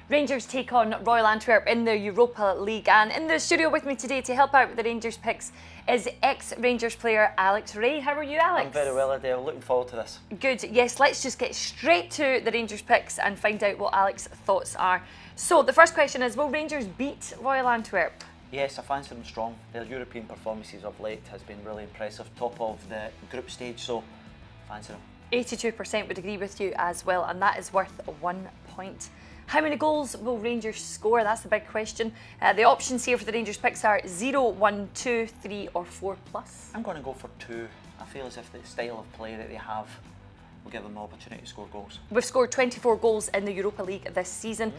Rangers take on Royal Antwerp in the Europa League, and in the studio with me today to help out with the Rangers picks is ex-Rangers player Alex Ray. How are you, Alex? I'm very well, Adele. Looking forward to this. Good. Yes, let's just get straight to the Rangers picks and find out what Alex's thoughts are. So the first question is, will Rangers beat Royal Antwerp? Yes, I fancy them strong. Their European performances of late has been really impressive. Top of the group stage, so fancy them. 82% would agree with you as well, and that is worth 1 point. How many goals will Rangers score? That's the big question. The options here for the Rangers picks are 0, 1, 2, 3 or 4 plus. I'm going to go for 2. I feel as if the style of play that they have will give them the opportunity to score goals. We've scored 24 goals in the Europa League this season.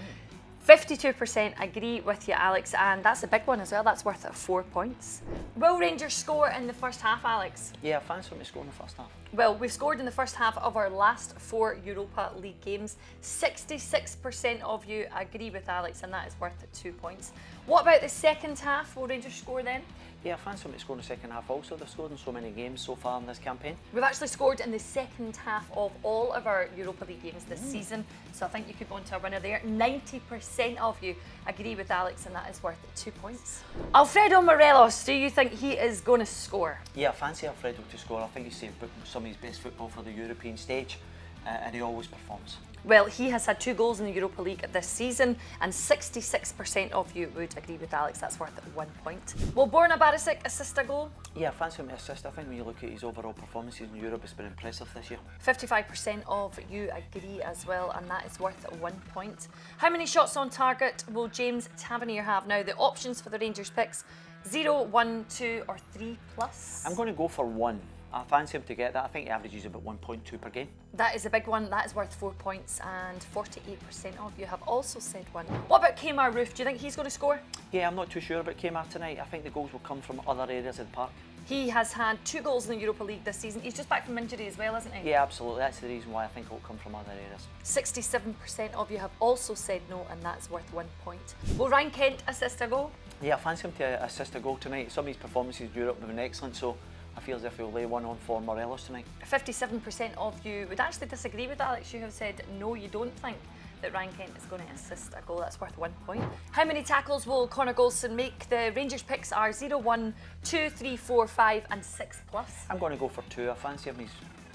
52% agree with you, Alex, and that's a big one as well. That's worth 4 points. Will Rangers score in the first half, Alex? Yeah, I fancy them to score in the first half. Well, we've scored in the first half of our last 4 Europa League games. 66% of you agree with Alex, and that is worth 2 points. What about the second half? Will Rangers score then? Yeah, I fancy them to score in the second half also. They've scored in so many games so far in this campaign. We've actually scored in the second half of all of our Europa League games this season, so I think you could go into a winner there. 90% of you agree with Alex, and that is worth 2 points. Alfredo Morelos, do you think he is going to score? Yeah, I fancy Alfredo to score. I think he's saved some of his best football for the European stage, and he always performs. Well, he has had 2 goals in the Europa League this season, and 66% of you would agree with Alex. That's worth 1 point. Will Borna Barisic assist a goal? Yeah, I fancy him to assist. I think when you look at his overall performances in Europe, it's been impressive this year. 55% of you agree as well, and that is worth 1 point. How many shots on target will James Tavernier have? Now, the options for the Rangers picks, 0, 1, 2 or 3 plus. I'm going to go for 1. I fancy him to get that. I think he averages about 1.2 per game. That is a big one. That is worth 4 points, and 48% of you have also said 1. What about Kemar Roof? Do you think he's going to score? Yeah, I'm not too sure about Kemar tonight. I think the goals will come from other areas of the park. He has had 2 goals in the Europa League this season. He's just back from injury as well, isn't he? Yeah, absolutely. That's the reason why I think it will come from other areas. 67% of you have also said no, and that's worth 1 point. Will Ryan Kent assist a goal? Yeah, I fancy him to assist a goal tonight. Some of his performances in Europe have been excellent, so I feel as if he'll lay one on for Morelos tonight. 57% of you would actually disagree with Alex. You have said no, you don't think that Ryan Kent is going to assist a goal. That's worth 1 point. How many tackles will Connor Golson make? The Rangers picks are 0, 1, 2, 3, 4, 5 and 6 plus. I'm going to go for 2. I fancy him. He's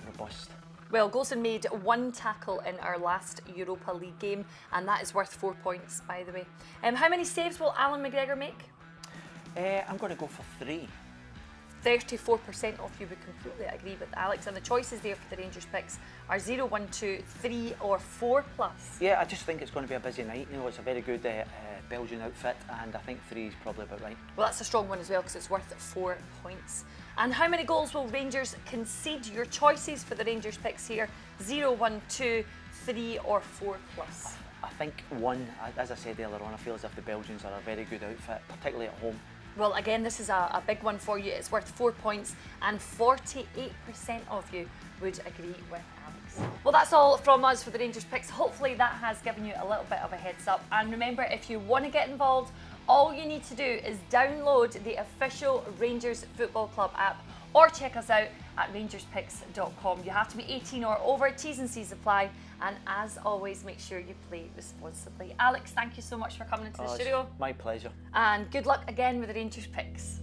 robust. Well, Golson made 1 tackle in our last Europa League game, and that is worth 4 points, by the way. How many saves will Alan McGregor make? I'm going to go for 3. 34% of you would completely agree with Alex, and the choices there for the Rangers picks are 0, 1, 2, 3 or 4 plus. Yeah, I just think it's going to be a busy night. You know, it's a very good Belgian outfit, and I think 3 is probably about right. Well, that's a strong one as well, because it's worth 4 points. And how many goals will Rangers concede? Your choices for the Rangers picks here, 0, 1, 2, 3 or 4 plus. I think 1, as I said earlier on, I feel as if the Belgians are a very good outfit, particularly at home. Well, again, this is a big one for you. It's worth 4 points, and 48% of you would agree with Alex. Well, that's all from us for the Rangers picks. Hopefully that has given you a little bit of a heads up. And remember, if you want to get involved, all you need to do is download the official Rangers Football Club app, or check us out at rangerspicks.com. You have to be 18 or over, T's and C's apply, and as always, make sure you play responsibly. Alex, thank you so much for coming into the studio. My pleasure. And good luck again with the Rangers picks.